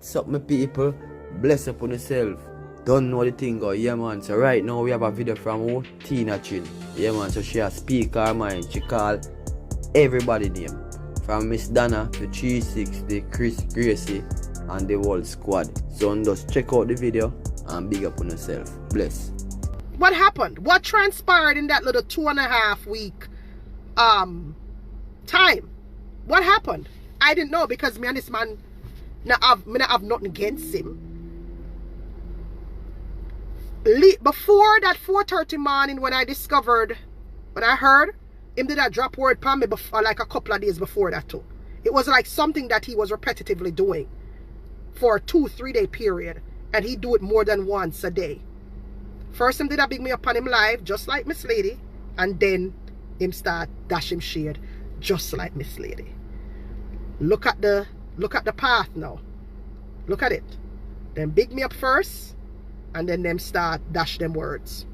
What's up, my people? Bless up on yourself. Don't know the thing, go. Yeah, man. So right now we have a video from Tina Chin. Yeah, man. So she has speak her mind. She call everybody name. From Miss Donna to 360, Kris, Gracie, and the whole squad. So just check out the video and big up on yourself. Bless. What happened? What transpired in that little 2.5 week time? What happened? I didn't know, because me and this man not have nothing against him. Before that 4:30 morning, when I heard him, did that drop word upon me before, like a couple of days before that too. It was like something that he was repetitively doing for a 2-3 day period, and he do it more than once a day. First him did a big me up on him live, just like Miss Lady, and then him start dash him shade, just like Miss Lady. Look at the path now. Look at it. Then big me up first, and then them start dash them words.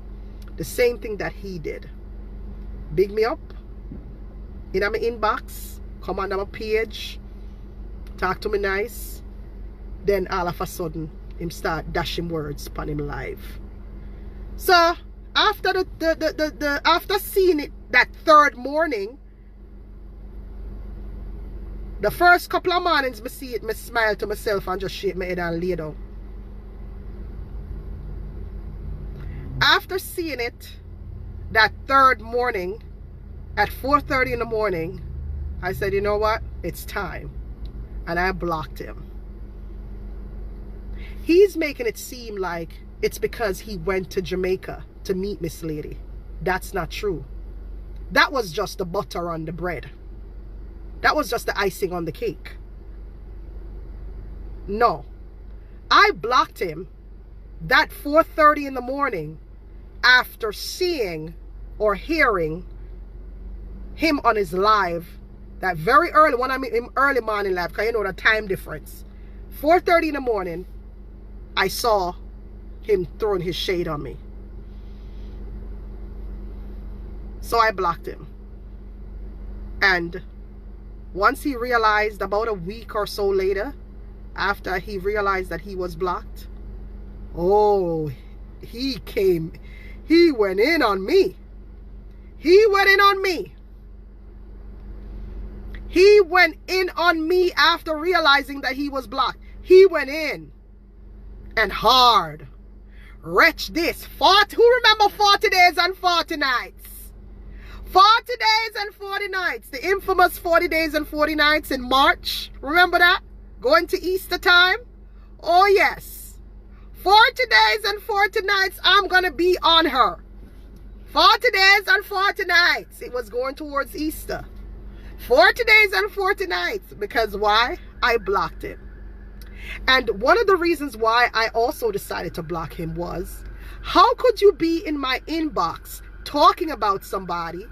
The same thing that he did. Big me up in my inbox, come on my page, talk to me nice. Then all of a sudden him start dashing words upon him live. So after after seeing it that third morning, the first couple of mornings me see it, me smile to myself and just shake my head and lay down. After seeing it that third morning at 4:30 in the morning, I said, you know what, it's time. And I blocked him. He's making it seem like it's because he went to Jamaica to meet Miss Lady. That's not true. That was just the butter on the bread. That was just the icing on the cake. No. I blocked him that 4:30 in the morning after seeing or hearing him on his live that very early, when I mean him early morning live, because you know the time difference. 4:30 in the morning, I saw him throwing his shade on me. So I blocked him. And once he realized, about a week or so later, after he realized that he was blocked, oh, he went in on me. He went in on me. He went in on me after realizing that he was blocked. He went in and hard. Wretch this. Who remember 40 days and 40 nights? 40 days and 40 nights. The infamous 40 days and 40 nights in March. Remember that? Going to Easter time? Oh yes. 40 days and 40 nights I'm going to be on her. 40 days and 40 nights. It was going towards Easter. 40 days and 40 nights. Because why? I blocked him. And one of the reasons why I also decided to block him was, how could you be in my inbox talking about somebody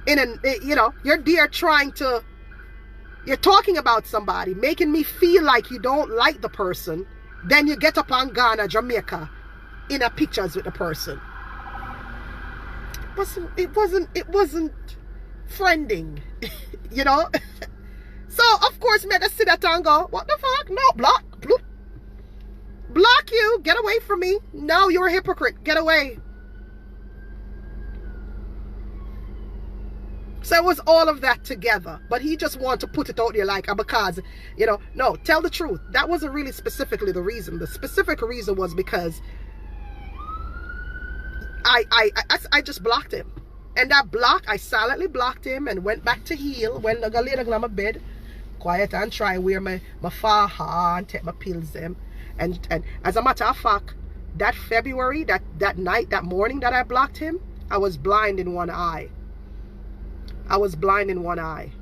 you're there you're talking about somebody, making me feel like you don't like the person, then you get up on Ghana, Jamaica, in a pictures with the person. It wasn't friending, you know. So of course me I sit there and go, what the fuck? No, block you, get away from me. No, you're a hypocrite, get away. So it was all of that together. But he just wanted to put it out there like, because, no, tell the truth. That wasn't really specifically the reason. The specific reason was because I just blocked him. And that block, I silently blocked him and went back to heal. When I got laid on my bed, quiet and try wear my faha and take my pills them. And as a matter of fact, that February, that night, that morning that I blocked him, I was blind in one eye. I was blind in one eye.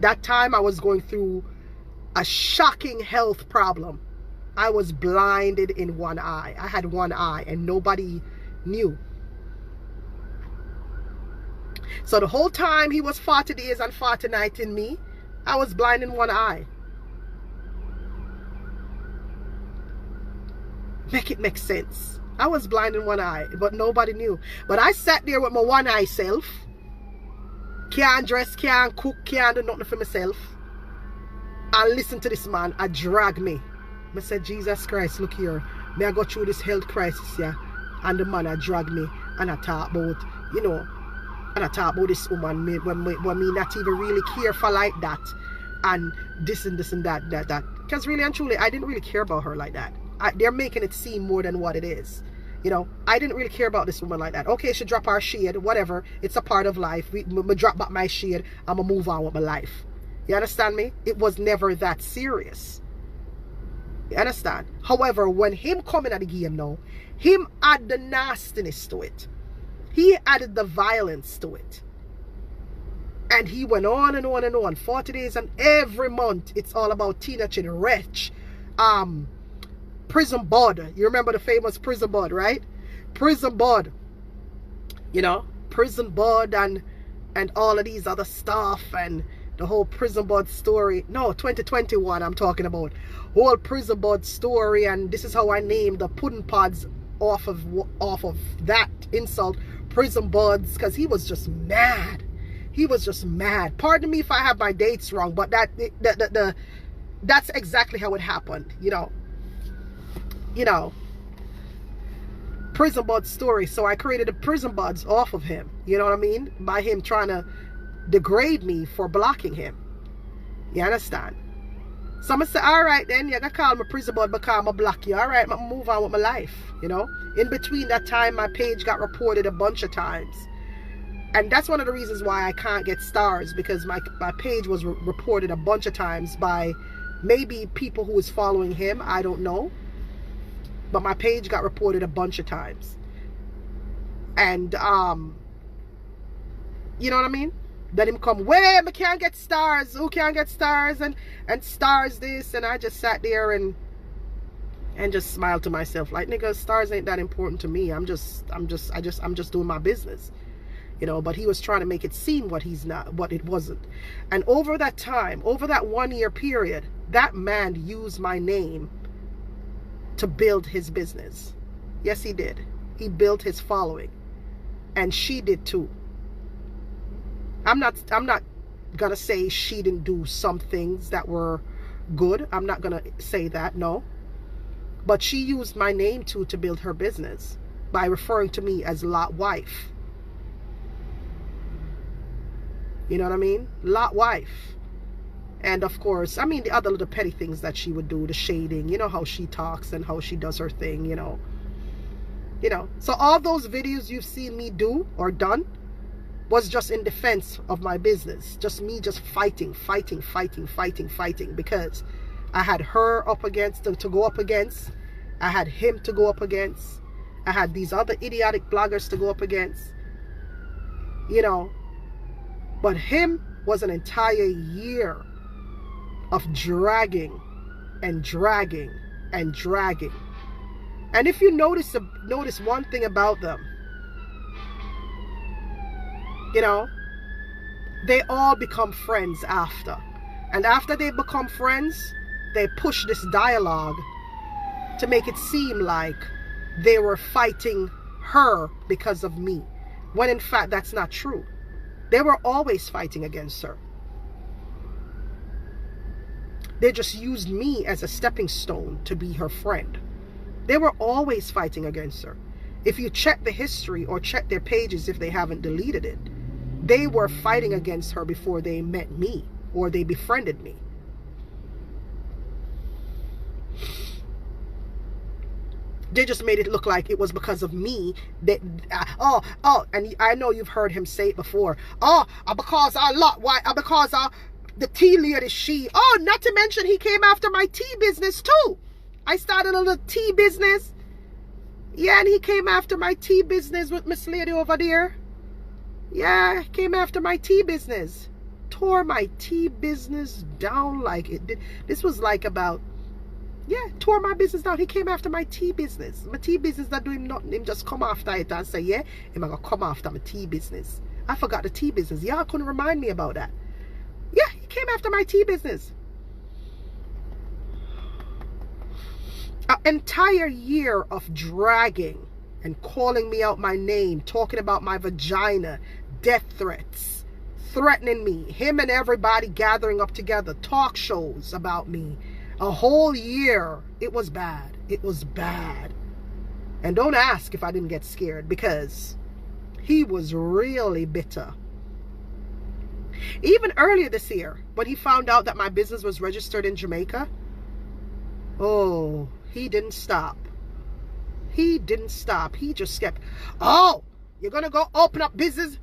That time I was going through a shocking health problem. I was blinded in one eye. I had one eye and nobody knew. So the whole time he was 40 days and 40 nights in me, I was blind in one eye. Make it make sense. I was blind in one eye, but nobody knew. But I sat there with my one eye self. Can't dress, can't cook, can't do nothing for myself. and listen to this man, I drag me. I said, Jesus Christ, look here. May I go through this health crisis, yeah? And the man I drag me and I talk about, you know, and I talk about this woman when me not even really care for like that. And this and that. Because really and truly, I didn't really care about her like that. They're making it seem more than what it is. You know, I didn't really care about this woman like that. Okay, she drop our shade, whatever. It's a part of life. Me drop back my shade. I'm going to move on with my life. You understand me? It was never that serious. You understand? However, when him coming at the game now, him add the nastiness to it. He added the violence to it. And he went on and on and on. 40 days and every month it's all about Tina Chin, Wretch, Prison Bud. You remember the famous Prison Bud, right? Prison Bud. You know, Prison Bud and all of these other stuff and the whole Prison Bud story. No, 2021 I'm talking about. Whole Prison Bud story, and this is how I named the pudding pods off of that insult, Prison Buds, because he was just mad. He was just mad. Pardon me if I have my dates wrong, but that's exactly how it happened. You know, Prison Bud story. So I created the Prison Buds off of him. You know what I mean? By him trying to degrade me for blocking him. You understand? So I'm going to say, all right then, you're going to call me Prison Bud because I'm going to block you. All right, I'm going to move on with my life, you know? In between that time, my page got reported a bunch of times. And that's one of the reasons why I can't get stars, because my page was reported a bunch of times by maybe people who was following him. I don't know. But my page got reported a bunch of times. And, you know what I mean? Let him come, wait, I can't get stars. Who can't get stars? And stars this. And I just sat there and just smiled to myself like, nigga, stars ain't that important to me. I'm just doing my business. You know, but he was trying to make it seem what he's not, what it wasn't. And over that time, over that 1 year period, that man used my name to build his business. Yes, he did. He built his following. And she did too. I'm not gonna say she didn't do some things that were good. I'm not gonna say that, no. But she used my name too to build her business by referring to me as Lot Wife. You know what I mean? Lot Wife. And of course, I mean, the other little petty things that she would do, the shading, you know, how she talks and how she does her thing, you know. So all those videos you've seen me do or done was just in defense of my business. Just me just fighting, because I had her up against, to go up against. I had him to go up against. I had these other idiotic bloggers to go up against. You know. But him was an entire year of dragging and dragging and dragging. And if you notice one thing about them, you know, they all become friends after. And after they become friends, they push this dialogue to make it seem like they were fighting her because of me, when in fact that's not true. They were always fighting against her. They just used me as a stepping stone to be her friend. They were always fighting against her. If you check the history or check their pages, if they haven't deleted it, they were fighting against her before they met me or they befriended me. They just made it look like it was because of me that, and I know you've heard him say it before. Because the tea lady, she. Not to mention he came after my tea business too. I started a little tea business. Yeah, and he came after my tea business with Miss Lady over there. Yeah, came after my tea business. Tore my tea business down like it did. This was like about, tore my business down. He came after my tea business. My tea business not do him nothing. Him just come after it and say, yeah, him gonna come after my tea business. I forgot the tea business. Y'all couldn't remind me about that. Yeah, he came after my tea business. An entire year of dragging and calling me out my name, talking about my vagina, death threats, threatening me. Him and everybody gathering up together, talk shows about me. A whole year. It was bad. It was bad. And don't ask if I didn't get scared, because he was really bitter. Even earlier this year, when he found out that my business was registered in Jamaica, oh, he didn't stop. He didn't stop. He just kept, oh, you're going to go open up business?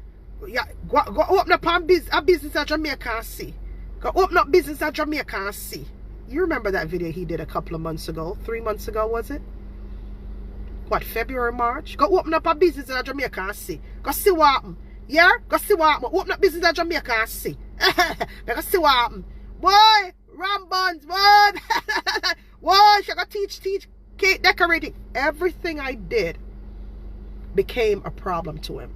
Yeah, go open up a business at Jamaica and see. Go open up business at Jamaica and see. You remember that video he did a couple of months ago? 3 months ago, was it? What, February, March? Go open up a business in Jamaica and see. Go see what happen. Yeah? Go see what happen. Open up business in Jamaica and see. Go see what happen. Boy, ram buns, boy. Boy, she go teach cake decorating. Everything I did became a problem to him.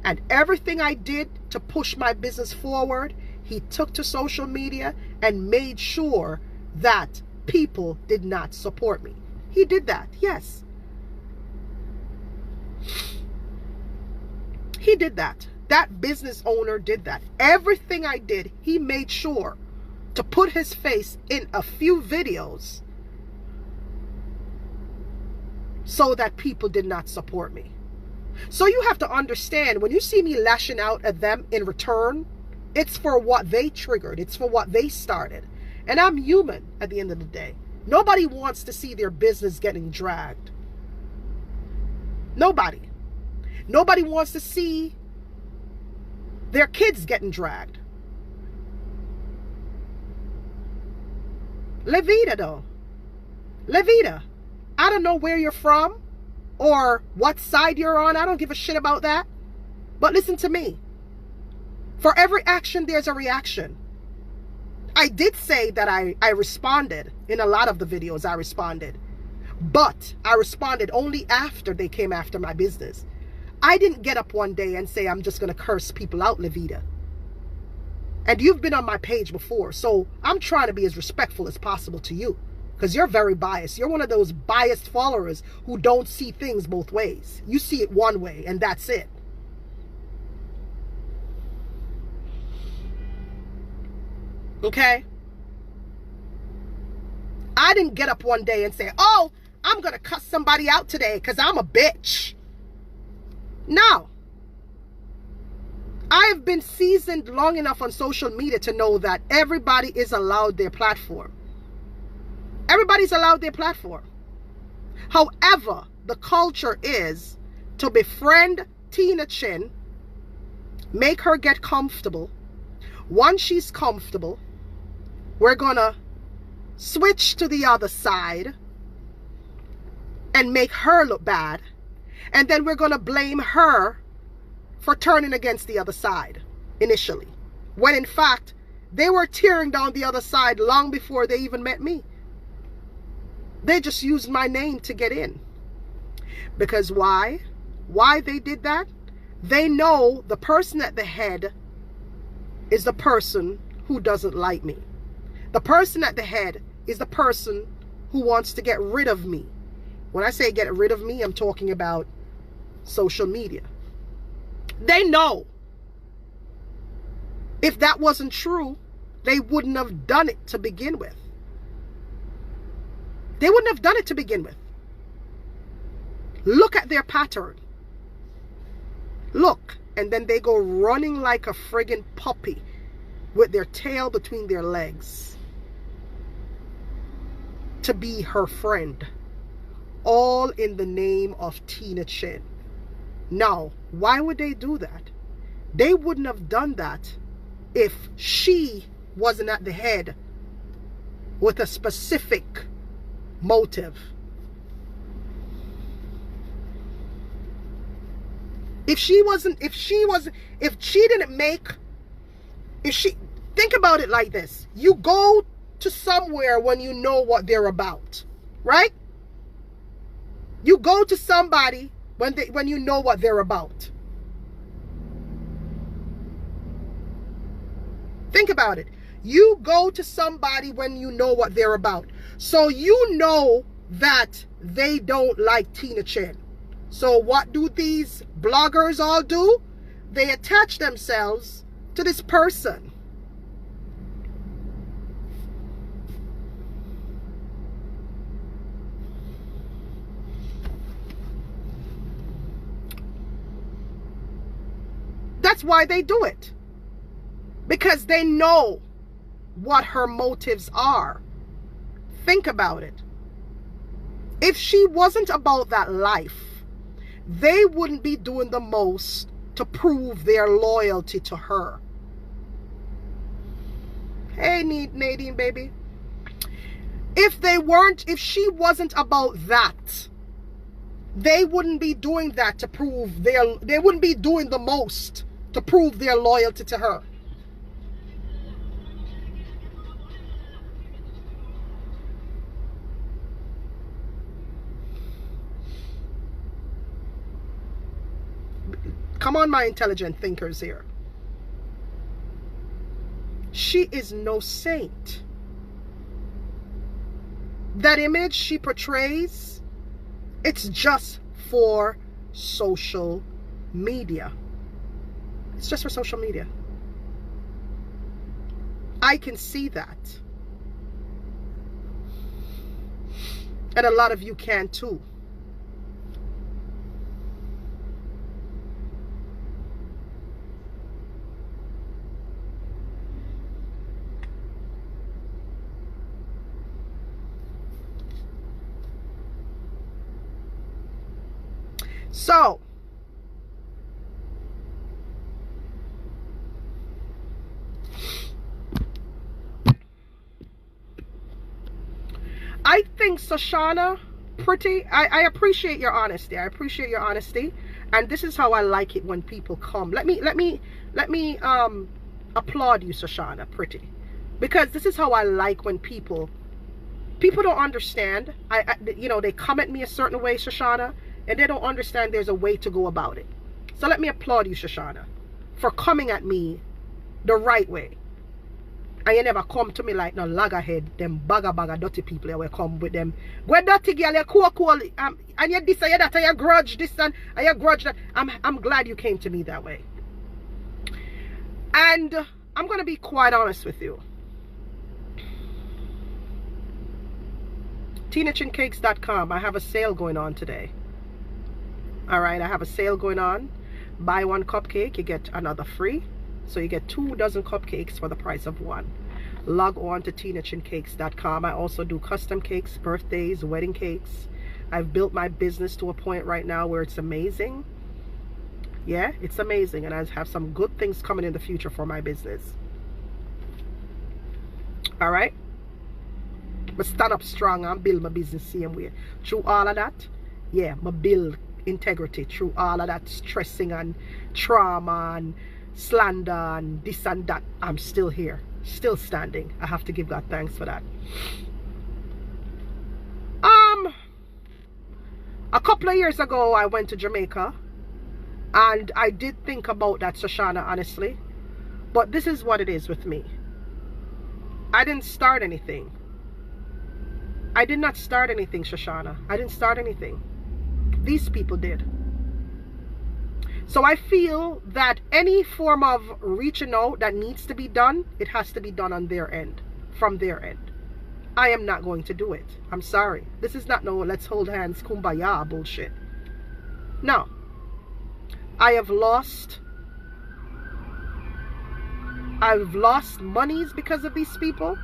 And everything I did to push my business forward, he took to social media and made sure that people did not support me. He did that, yes. He did that. That business owner did that. Everything I did, he made sure to put his face in a few videos so that people did not support me. So you have to understand, when you see me lashing out at them in return, it's for what they triggered. It's for what they started. And I'm human at the end of the day. Nobody wants to see their business getting dragged. Nobody. Nobody wants to see their kids getting dragged. Levita though. Levita. I don't know where you're from or what side you're on. I don't give a shit about that. But listen to me. For every action, there's a reaction. I did say that I responded. In a lot of the videos, I responded. But I responded only after they came after my business. I didn't get up one day and say, I'm just going to curse people out, Levita. And you've been on my page before, so I'm trying to be as respectful as possible to you. Because you're very biased. You're one of those biased followers who don't see things both ways. You see it one way, and that's it. Okay? I didn't get up one day and say, oh, I'm going to cuss somebody out today because I'm a bitch. No. I've been seasoned long enough on social media to know that everybody is allowed their platform. Everybody's allowed their platform. However, the culture is to befriend Tina Chin, make her get comfortable. Once she's comfortable, we're going to switch to the other side and make her look bad. And then we're going to blame her for turning against the other side initially. When in fact, they were tearing down the other side long before they even met me. They just used my name to get in. Because why? Why they did that? They know the person at the head is the person who doesn't like me. The person at the head is the person who wants to get rid of me. When I say get rid of me, I'm talking about social media. They know. If that wasn't true, they wouldn't have done it to begin with. They wouldn't have done it to begin with. Look at their pattern. Look, and then they go running like a friggin' puppy with their tail between their legs to be her friend. All in the name of Tina Chin. Now, why would they do that? They wouldn't have done that if she wasn't at the head with a specific motive. If she think about it like this. You go to somewhere when you know what they're about, right? You go to somebody when you know what they're about. Think about it. You go to somebody when you know what they're about. So you know that they don't like Tina Chin. So what do these bloggers all do? They attach themselves to this person. That's why they do it. Because they know what her motives are. Think about it. If she wasn't about that life, they wouldn't be doing the most to prove their loyalty to her. Hey, Nadine, baby. If she wasn't about that, they wouldn't be doing that to prove they wouldn't be doing the most to prove their loyalty to her. Come on, my intelligent thinkers here. She is no saint. That image she portrays, it's just for social media. It's just for social media. I can see that. And a lot of you can too. So, I think Shoshana, pretty, I appreciate your honesty. I appreciate your honesty. And this is how I like it when people come. Let me applaud you, Shoshana, pretty. Because this is how I like when people don't understand. You know, they come at me a certain way, Shoshana, and they don't understand there's a way to go about it. So let me applaud you, Shoshana, for coming at me the right way. And you never come to me like no loggerhead, them bagger dirty people that will come with them. Go dirty girl, you cool, and you this and you that, and you grudge this and you grudge that. I'm glad you came to me that way. And I'm gonna be quite honest with you. TinaChinCakes.com. I have a sale going on today. Alright, I have a sale going on. Buy one cupcake, you get another free. So you get 2 dozen cupcakes for the price of one. Log on to TinaChinCakes.com. I also do custom cakes, birthdays, wedding cakes. I've built my business to a point right now where it's amazing. Yeah, it's amazing. And I have some good things coming in the future for my business. Alright? But stand up strong and build my business same way. Through all of that, yeah, I build integrity through all of that stressing and trauma and slander and this and that. I'm still here, still standing. I have to give God thanks for that. A couple of years ago I went to Jamaica and I did think about that, Shoshana, honestly. But this is what it is with me. I didn't start anything. I did not start anything, Shoshana. I didn't start anything. These people did. So I feel that any form of reaching out that needs to be done, it has to be done on their end, from their end. I am not going to do it. I'm sorry. This is not no let's hold hands kumbaya bullshit. No. I've lost monies because of these people.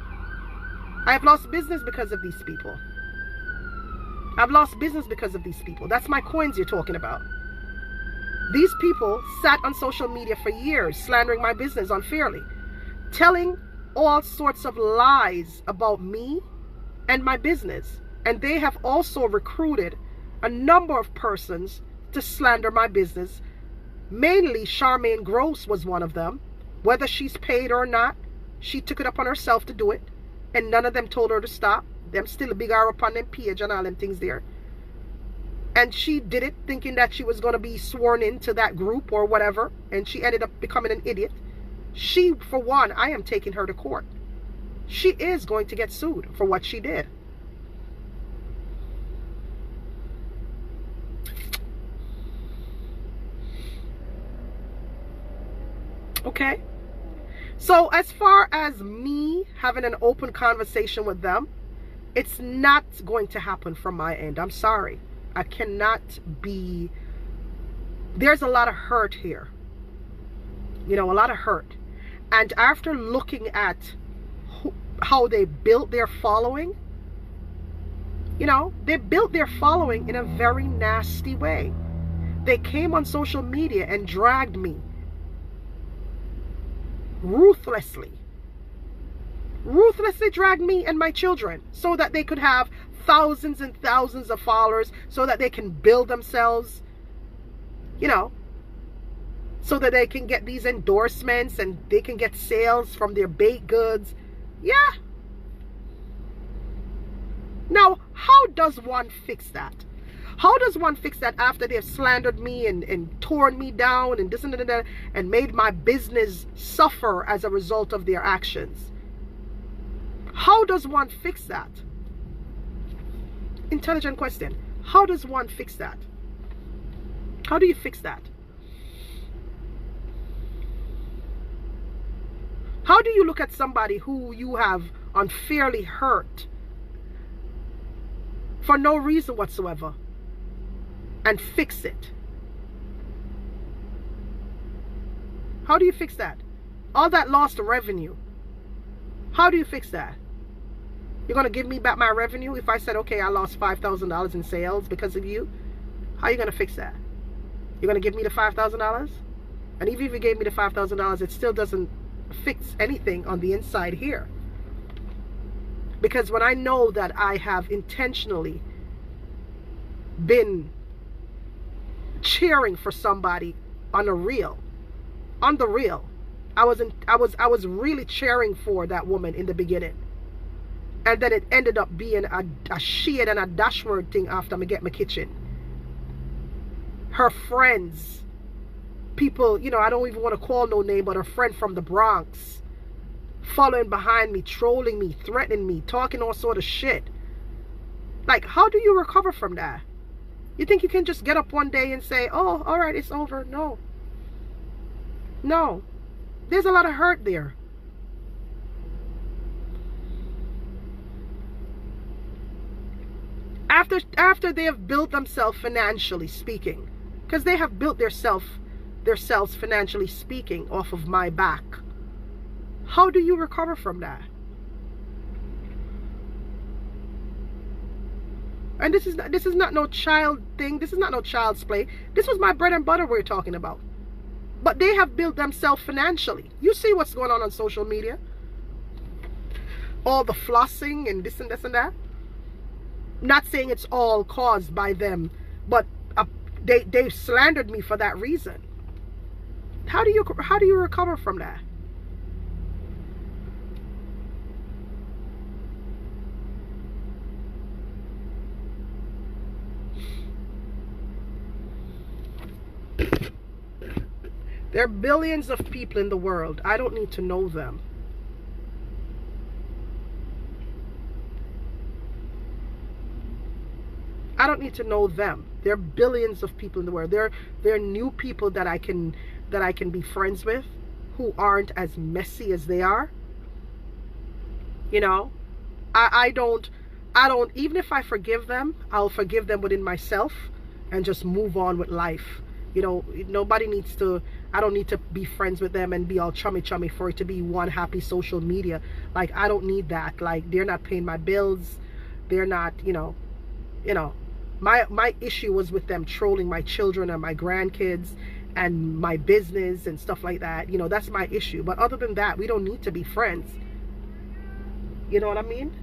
I've lost business because of these people. I've lost business because of these people. That's my coins you're talking about. These people sat on social media for years slandering my business unfairly, telling all sorts of lies about me and my business. And they have also recruited a number of persons to slander my business. Mainly Charmaine Gross was one of them. Whether she's paid or not, she took it upon herself to do it. And none of them told her to stop. Them still big her up on them page and all them things there. And she did it thinking that she was going to be sworn into that group or whatever. And she ended up becoming an idiot. She, for one, I am taking her to court. She is going to get sued for what she did. Okay? So as far as me having an open conversation with them, it's not going to happen from my end. I'm sorry. I cannot be. There's a lot of hurt here. You know, a lot of hurt. And after looking at how they built their following, you know, they built their following in a very nasty way. They came on social media and dragged me ruthlessly dragged me and my children so that they could have thousands and thousands of followers, so that they can build themselves, you know, so that they can get these endorsements and they can get sales from their baked goods. Yeah. Now, how does one fix that? How does one fix that after they've slandered me and torn me down and this and that and made my business suffer as a result of their actions? How does one fix that? Intelligent question. How does one fix that? How do you fix that? How do you look at somebody who you have unfairly hurt for no reason whatsoever and fix it? How do you fix that? All that lost revenue. How do you fix that? You're going to give me back my revenue if I said, okay, I lost $5,000 in sales because of you? How are you going to fix that? You're going to give me the $5,000? And even if you gave me the $5,000, it still doesn't fix anything on the inside here. Because when I know that I have intentionally been cheering for somebody on the real, I was really cheering for that woman in the beginning, and then it ended up being a shade and a dashboard thing after I get my kitchen. Her friends, people, you know, I don't even want to call no name, but her friend from the Bronx, following behind me, trolling me, threatening me, talking all sort of shit. Like, how do you recover from that? You think you can just get up one day and say, oh, all right, it's over? No. No. There's a lot of hurt there. After they have built themselves financially speaking, because they have built themselves financially speaking off of my back, how do you recover from that? And this is not no child thing. This is not no child's play. This was my bread and butter we're talking about. But they have built themselves financially. You see what's going on social media? All the flossing and this and this and that. Not saying it's all caused by them, but they slandered me for that reason. How do you recover from that? There are billions of people in the world. I don't need to know them. I don't need to know them. There are billions of people in the world. There are new people that I can be friends with who aren't as messy as they are. You know, I don't even if I forgive them, I'll forgive them within myself and just move on with life. You know, nobody needs to, I don't need to be friends with them and be all chummy for it to be one happy social media. Like, I don't need that. Like, they're not paying my bills. They're not, you know, my issue was with them trolling my children and my grandkids and my business and stuff like that. You know, that's my issue. But other than that, we don't need to be friends. You know what I mean?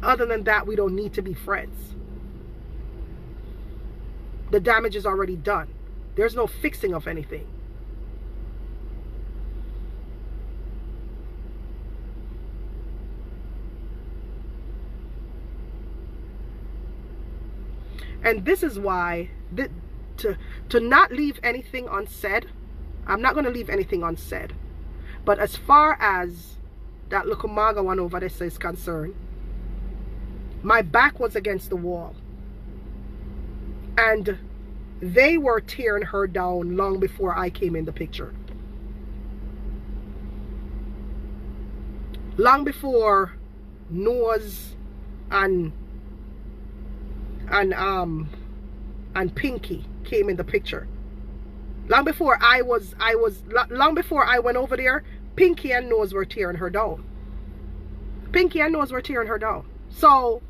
Other than that, we don't need to be friends. The damage is already done. There's no fixing of anything. And this is why to not leave anything unsaid. I'm not going to leave anything unsaid. But as far as that little maga one over there is concerned, my back was against the wall. And they were tearing her down long before I came in the picture. long before Nose and Pinky came in the picture. Long before I went over there, Pinky and Nose were tearing her down. Pinky and Nose were tearing her down. So,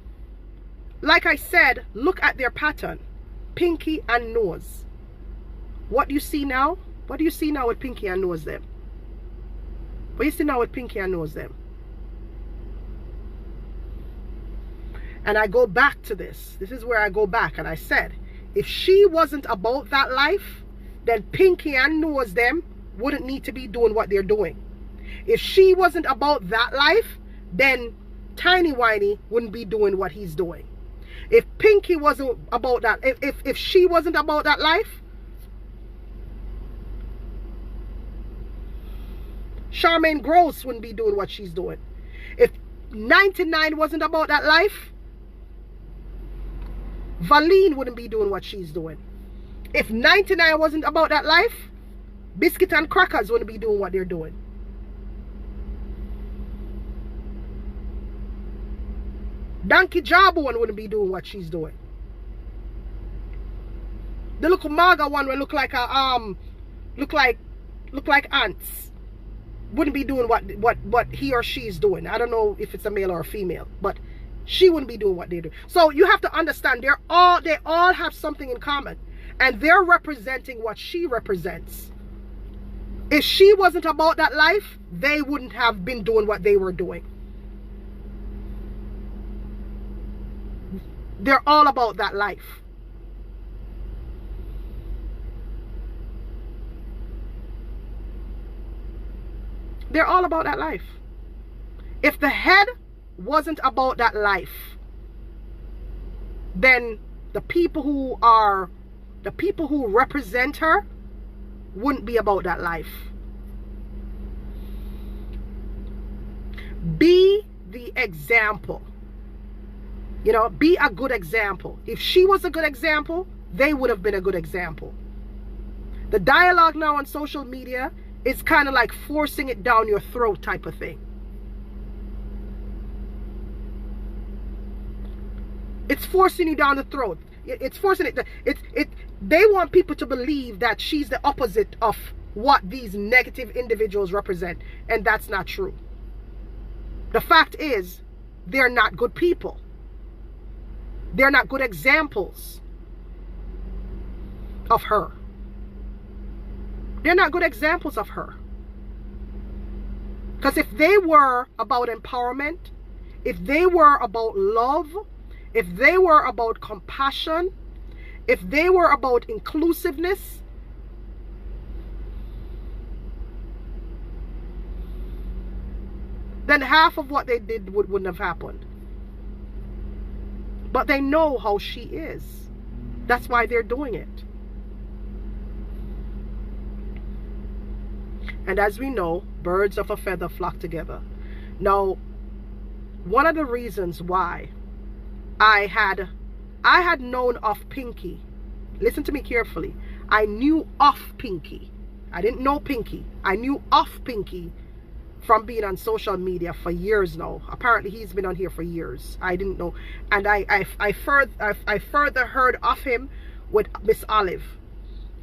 like I said, look at their pattern. Pinky and Nose. What do you see now? What do you see now with Pinky and Nose them? What do you see now with Pinky and Nose them? And I go back to this. This is where I go back and I said, if she wasn't about that life, then Pinky and Nose them wouldn't need to be doing what they're doing. If she wasn't about that life, then Tiny Whiny wouldn't be doing what he's doing. If Pinky wasn't about that, if she wasn't about that life, Charmaine Gross wouldn't be doing what she's doing. If 99 wasn't about that life, Valine wouldn't be doing what she's doing. If 99 wasn't about that life, Biscuit and Crackers wouldn't be doing what they're doing. Donkey Jawbone wouldn't be doing what she's doing. The little Maga one will look like ants. Wouldn't be doing what he or she is doing. I don't know if it's a male or a female, but she wouldn't be doing what they do. So you have to understand they all have something in common, and they're representing what she represents. If she wasn't about that life, they wouldn't have been doing what they were doing. They're all about that life. They're all about that life. If the head wasn't about that life, then the people who represent her wouldn't be about that life. Be the example. You know, be a good example. If she was a good example, they would have been a good example. The dialogue now on social media is kind of like forcing it down your throat type of thing. It's forcing you down the throat. It's forcing it. They want people to believe that she's the opposite of what these negative individuals represent, and that's not true. The fact is, they're not good people. They're not good examples of her. They're not good examples of her. Because if they were about empowerment, if they were about love, if they were about compassion, if they were about inclusiveness, then half of what they did wouldn't have happened. But they know how she is. That's why they're doing it. And as we know, birds of a feather flock together. Now, one of the reasons why I had known of Pinky, listen to me carefully, I knew of Pinky. I didn't know Pinky. I knew of Pinky from being on social media for years now. Apparently he's been on here for years. I didn't know. And I further heard of him with Miss Olive,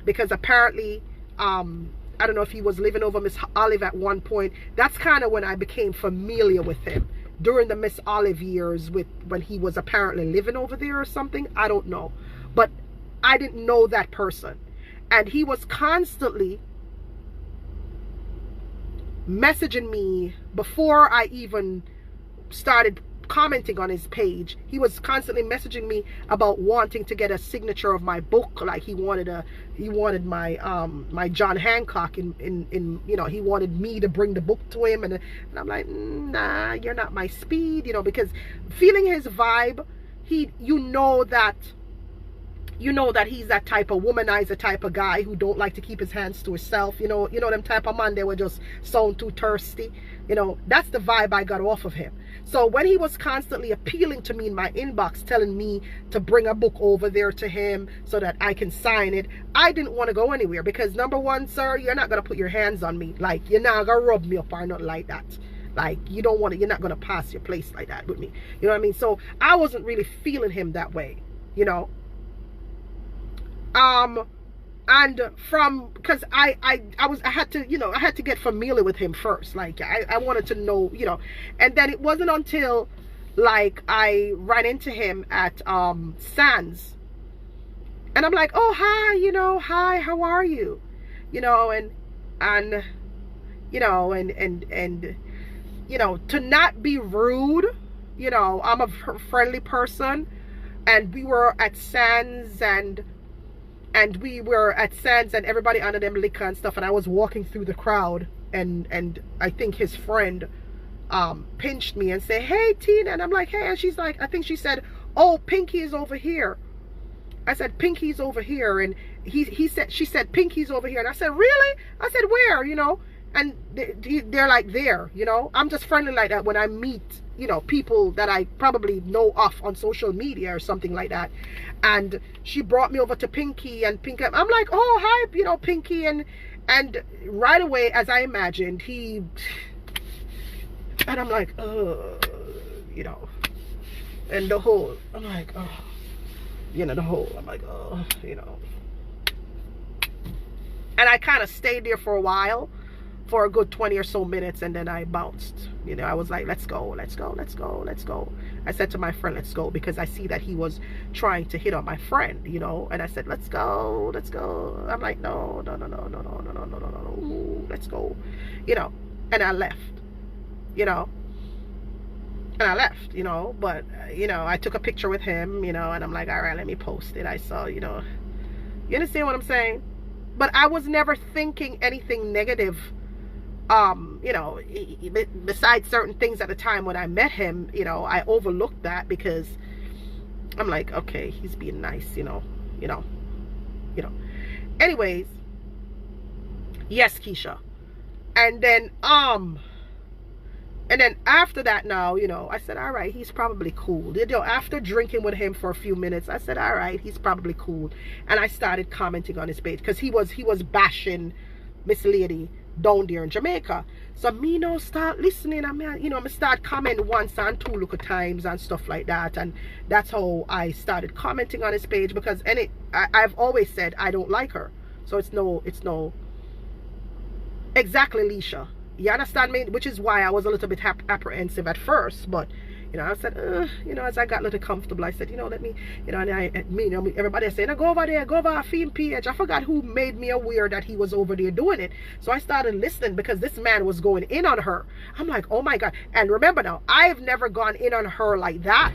because apparently I don't know if he was living over Miss Olive at one point. That's kind of when I became familiar with him, during the Miss Olive years, when he was apparently living over there or something. I don't know, but I didn't know that person. And he was constantly messaging me before I even started commenting on his page. He was constantly messaging me about wanting to get a signature of my book. Like he wanted my my John Hancock in you know, he wanted me to bring the book to him, and I'm like, nah, you're not my speed, you know, because feeling his vibe, you know that he's that type of womanizer type of guy who don't like to keep his hands to himself. You know them type of man, they were just sound too thirsty. You know, that's the vibe I got off of him. So when he was constantly appealing to me in my inbox, telling me to bring a book over there to him so that I can sign it, I didn't want to go anywhere, because number one, sir, you're not going to put your hands on me. Like, you're not going to rub me up or nothing like that. Like, you're not gonna pass your place like that with me. You know what I mean? So I wasn't really feeling him that way, you know. And because I had to get familiar with him first. Like, I wanted to know, you know. And then it wasn't until like I ran into him at Sands, and I'm like, oh, hi, you know, hi, how are you, you know, and you know, and you know, to not be rude, you know, I'm a friendly person, and we were at Sands, and everybody under them liquor and stuff, and I was walking through the crowd, and I think his friend pinched me and said, hey, Tina, and I'm like, hey, and she's like, I think she said, oh, Pinky's over here. I said, Pinky's over here, and she said, Pinky's over here, and I said, really? I said, where, you know? And they're like, there, you know. I'm just friendly like that when I meet, you know, people that I probably know off on social media or something like that. And she brought me over to Pinky, and Pinky, I'm like, oh, hi, you know, Pinky, and right away, as I imagined, and I'm like, you know, and the whole, I'm like, oh, you know, the whole, I'm like, oh, you know. And I kind of stayed there for a while, for a good 20 or so minutes, and then I bounced. You know, I was like, let's go. I said to my friend, let's go, because I see that he was trying to hit on my friend, you know, and I said, let's go. I'm like, no, let's go, you know. And I left, you know, but you know, I took a picture with him, you know, and I'm like, all right, let me post it. I saw, you know, you understand what I'm saying? But I was never thinking anything negative, you know, besides certain things at the time when I met him. You know, I overlooked that because I'm like, okay, he's being nice, you know. Anyways, yes, Keisha. And then after that, now, you know, I said, all right, he's probably cool. You know, after drinking with him for a few minutes, I said, all right, he's probably cool. And I started commenting on his page, because he was bashing Miss Lady down there in Jamaica. So me now start listening. I mean, you know, I start commenting once and two look at times and stuff like that. And that's how I started commenting on his page, because I've always said I don't like her. So it's no exactly, Leisha. You understand me? Which is why I was a little bit apprehensive at first, but you know, I said, you know, as I got a little comfortable, I said, you know, let me, you know, and you know, everybody is saying, no, go over there, go over our theme page. I forgot who made me aware that he was over there doing it. So I started listening, because this man was going in on her. I'm like, oh my God. And remember now, I have never gone in on her like that.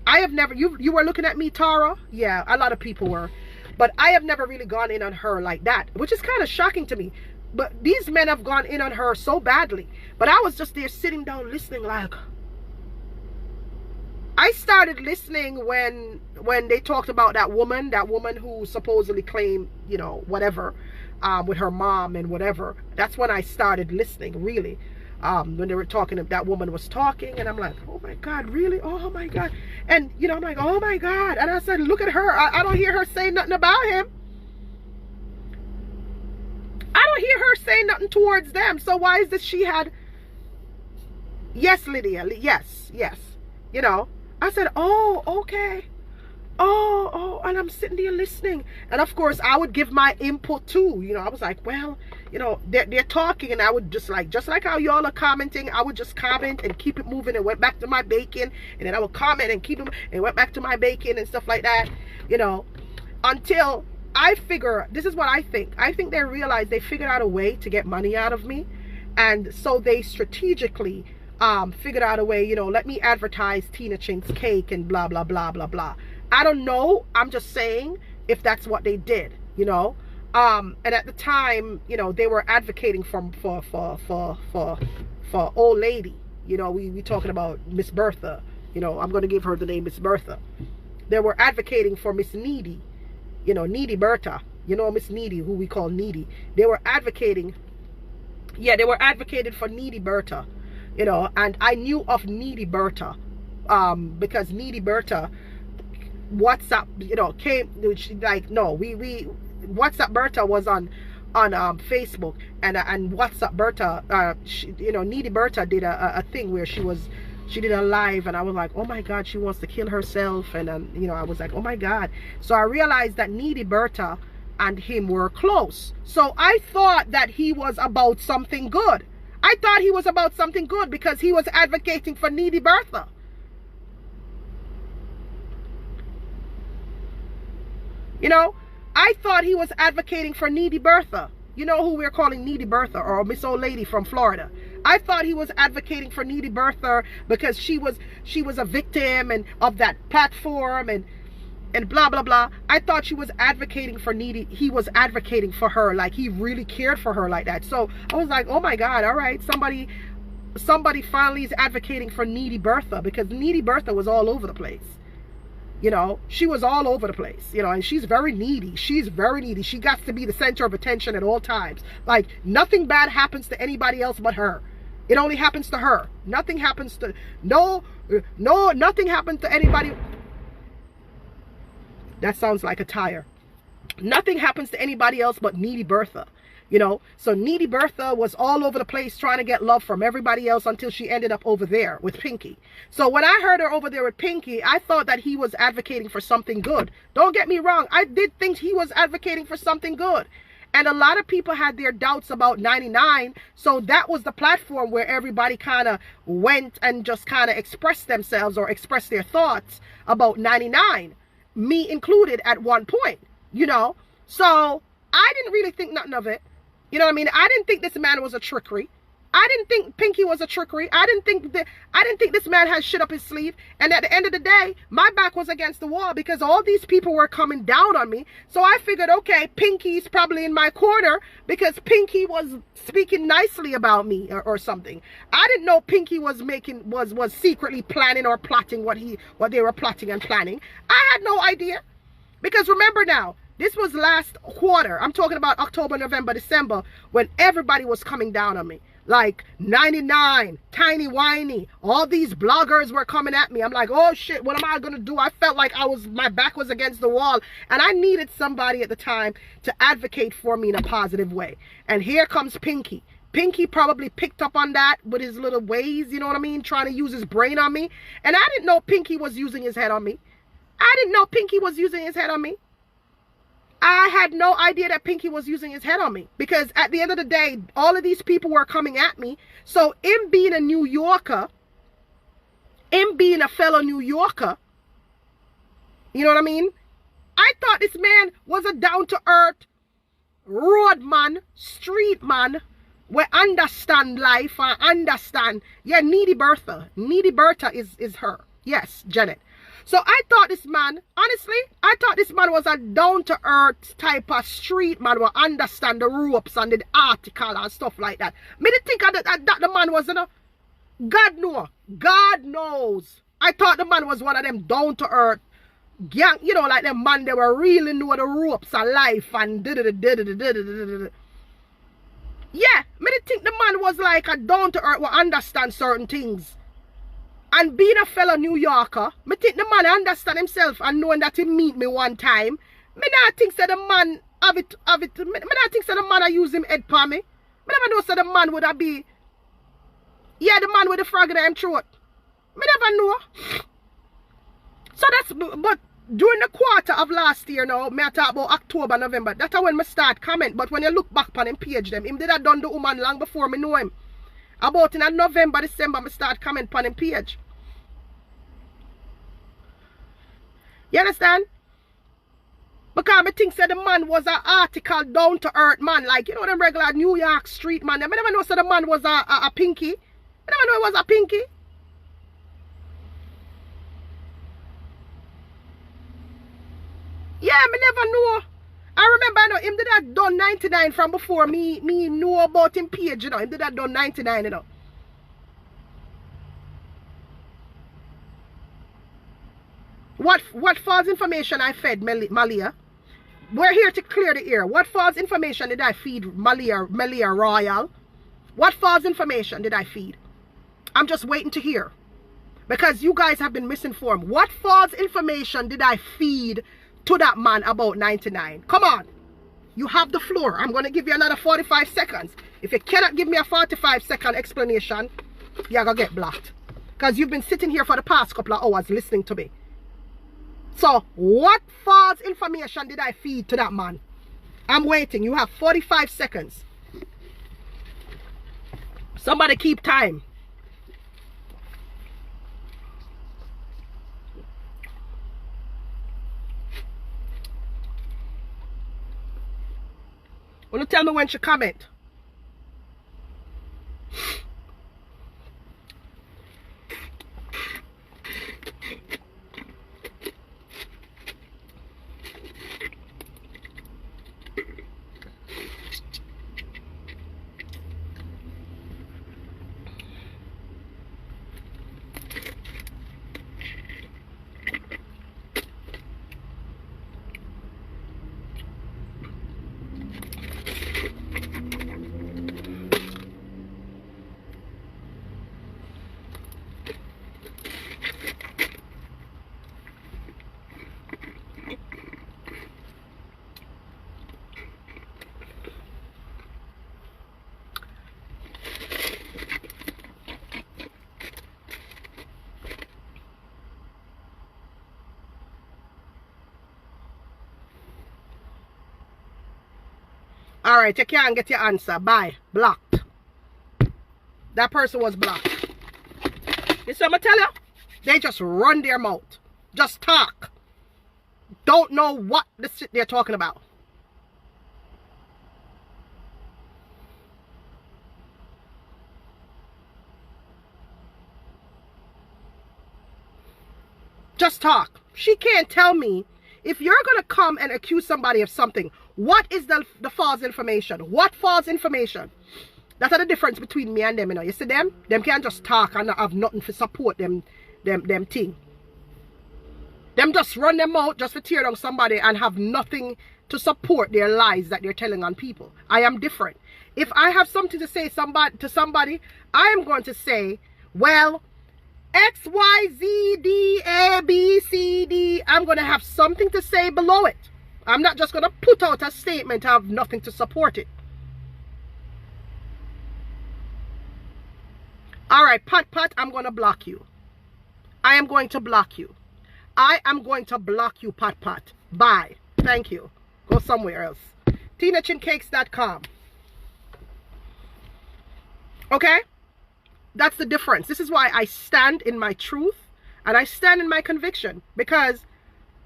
I have never, you were looking at me, Tara? Yeah, a lot of people were. But I have never really gone in on her like that, which is kind of shocking to me. But these men have gone in on her so badly. But I was just there sitting down listening, like, I started listening when they talked about that woman who supposedly claimed, you know, whatever, with her mom and whatever. That's when I started listening, really. When they were talking, that woman was talking, and I'm like, oh my God, really? Oh my God. And, you know, I'm like, oh my God. And I said, look at her. I don't hear her saying nothing about him. I don't hear her saying nothing towards them. So why is this she had... Yes, Lydia. Yes. You know, I said, oh, okay. Oh, and I'm sitting there listening. And of course, I would give my input too. You know, I was like, well, you know, they're talking, and I would just like how y'all are commenting, I would just comment and keep it moving, and went back to my bacon. And then I would comment and keep them, and went back to my bacon and stuff like that, you know, until I figure, this is what I think they realized they figured out a way to get money out of me. And so they strategically figured out a way, you know, let me advertise Tina Chink's cake and blah, blah, blah, blah, blah. I don't know. I'm just saying if that's what they did, you know. And at the time, you know, they were advocating for old lady. You know, we talking about Miss Bertha. You know, I'm going to give her the name Miss Bertha. They were advocating for Miss Needy. You know, Needy Bertha. You know, Miss Needy, who we call Needy. They were advocating. Yeah, they were advocating for Needy Bertha. You know, and I knew of Needy Bertha because Needy Bertha, WhatsApp, you know, came, like, no, WhatsApp Bertha was on Facebook, and WhatsApp Bertha, Needy Bertha did a thing where she did a live, and I was like, oh my God, she wants to kill herself. And I was like, oh my God. So I realized that Needy Bertha and him were close. So I thought that he was about something good. I thought he was about something good because he was advocating for Needy Bertha. I thought he was advocating for Needy Bertha. You know who we're calling Needy Bertha, or Miss Old Lady from Florida. I thought he was advocating for Needy Bertha because she was a victim and of that platform and blah blah blah. I thought she was advocating for Needy. He was advocating for her, like he really cared for her like that. So I was like, oh my God, all right, somebody finally is advocating for Needy Bertha, because Needy Bertha was all over the place. She was all over the place, and she's very needy. She's very needy. She got to be the center of attention at all times. Like, nothing bad happens to anybody else but her. It only happens to her. Nothing happens to, nothing happened to anybody. That sounds like a tire. Nothing happens to anybody else but Needy Bertha. So Needy Bertha was all over the place trying to get love from everybody else until she ended up over there with Pinky. So when I heard her over there with Pinky, I thought that he was advocating for something good. Don't get me wrong. I did think he was advocating for something good. And a lot of people had their doubts about 99. So that was the platform where everybody kind of went and just kind of expressed themselves or expressed their thoughts about 99. Me included at one point, So I didn't really think nothing of it. You know what I mean? I didn't think this man was a trickery. I didn't think Pinky was a trickery. I didn't think this man had shit up his sleeve. And at the end of the day, my back was against the wall because all these people were coming down on me. So I figured, okay, Pinky's probably in my corner because Pinky was speaking nicely about me or something. I didn't know Pinky was secretly planning or plotting what they were plotting and planning. I had no idea. Because remember now, this was last quarter. I'm talking about October, November, December, when everybody was coming down on me. Like 99, Tiny Whiny, all these bloggers were coming at me. I'm like, oh shit, what am I going to do? I felt like my back was against the wall. And I needed somebody at the time to advocate for me in a positive way. And here comes Pinky. Pinky probably picked up on that with his little ways, you know what I mean? Trying to use his brain on me. And I didn't know Pinky was using his head on me. I didn't know Pinky was using his head on me. I had no idea that Pinky was using his head on me, because at the end of the day, all of these people were coming at me. So him being a New Yorker, him being a fellow New Yorker, you know what I mean? I thought this man was a down-to-earth road man, street man, we understand life and understand. Yeah, Needy Bertha. Needy Bertha is her. Yes, Janet. So I thought this man, honestly, I thought this man was a down-to-earth type of street man who understand the ropes and the article and stuff like that. Me didn't think that the man was, God knows. God knows. I thought the man was one of them down-to-earth gang, like them man, they were really know the ropes of life and yeah, me didn't think the man was like a down-to-earth who understand certain things. And being a fellow New Yorker, me think the man understand himself and knowing that he meet me one time. Me not think that the man have it. Me not think that the man I use him head for me. Me never know that the man would have be. Yeah, the man with the frog in him throat. Me never know. So that's, but during the quarter of last year now, me I talk about October, November. That's when me start comment. But when you look back on him page them, him did have done the woman long before me know him. About in November, December, me start comment on him page. You understand? Because I think that the man was an article down to earth man. Like, them regular New York street man. I never know that the man was a Pinky. I never know he was a Pinky. Yeah, me never know. I remember, him did that done 99 from before me know about him page, him did that done 99, What false information I fed Malia? We're here to clear the air. What false information did I feed Malia Royal? What false information did I feed? I'm just waiting to hear. Because you guys have been misinformed. What false information did I feed to that man about 99? Come on. You have the floor. I'm going to give you another 45 seconds. If you cannot give me a 45-second explanation, you're going to get blocked. Because you've been sitting here for the past couple of hours listening to me. So, what false information did I feed to that man? I'm waiting. You have 45 seconds. Somebody keep time. Will you tell me when she comment? All right, you can't get your answer. Bye. Blocked. That person was blocked. You see what I tell you? They just run their mouth. Just talk. Don't know what the shit they're talking about. Just talk. She can't tell me. If you're going to come and accuse somebody of something, what is the false information? What false information? That's the difference between me and them, you know. You see them? Them can't just talk and not have nothing to support them thing. Them just run them out just to tear down somebody and have nothing to support their lies that they're telling on people. I am different. If I have something to say to somebody, I am going to say, well, X, Y, Z, D, A, B, C, D. I'm going to have something to say below it. I'm not just going to put out a statement. I have nothing to support it. All right, Pat, I'm going to block you. I am going to block you. I am going to block you, Pat. Bye. Thank you. Go somewhere else. TinaChinCakes.com. Okay? That's the difference. This is why I stand in my truth and I stand in my conviction, because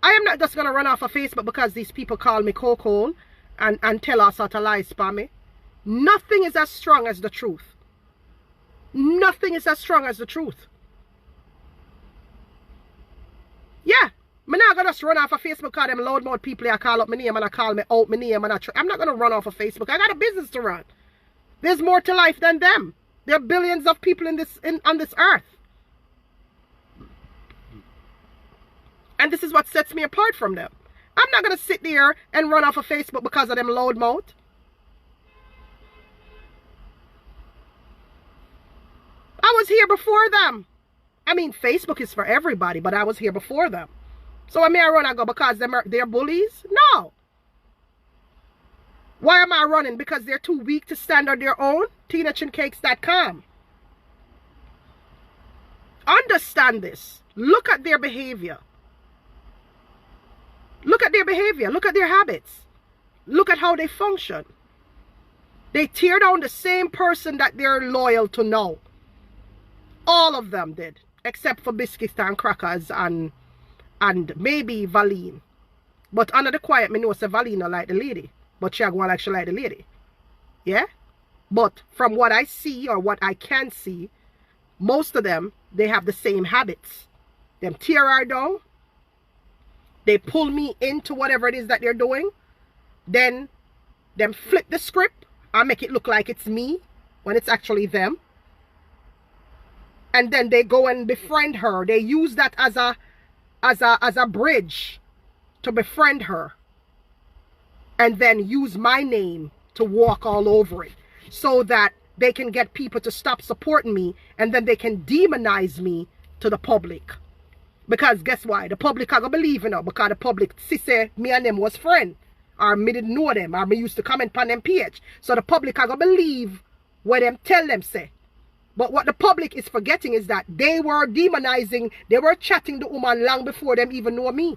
I am not just going to run off of Facebook because these people call me cold and tell us how to lie, spam me. Nothing is as strong as the truth. Nothing is as strong as the truth. Yeah. I'm not going to just run off of Facebook because them loudmouth people I call up my name and I call me out my name. I'm not going to run off of Facebook. I got a business to run. There's more to life than them. There are billions of people on this earth. And this is what sets me apart from them. I'm not going to sit there and run off of Facebook because of them loudmouth. I was here before them. I mean, Facebook is for everybody, but I was here before them. So I may run and go because they're bullies? No. Why am I running? Because they're too weak to stand on their own? TinaChinCakes.com. Understand this. Look at their behavior. Look at their behavior. Look at their habits. Look at how they function. They tear down the same person that they're loyal to now. All of them did. Except for biscuits and crackers and maybe Valine. But under the quiet, me know say Valine not like the lady. But she go like she like the lady. Yeah? But from what I see or what I can see, most of them, they have the same habits. Them tear her down. They pull me into whatever it is that they're doing. Then them flip the script and make it look like it's me when it's actually them. And then they go and befriend her. They use that as a bridge to befriend her. And then use my name to walk all over it. So that they can get people to stop supporting me. And then they can demonize me to the public. Because guess why? The public are going to believe in her. Because the public say me and them was friends. or me didn't know them, or me used to comment on them page. So the public are gonna believe what them tell them say. But what the public is forgetting is that they were demonizing, they were chatting the woman long before them even know me.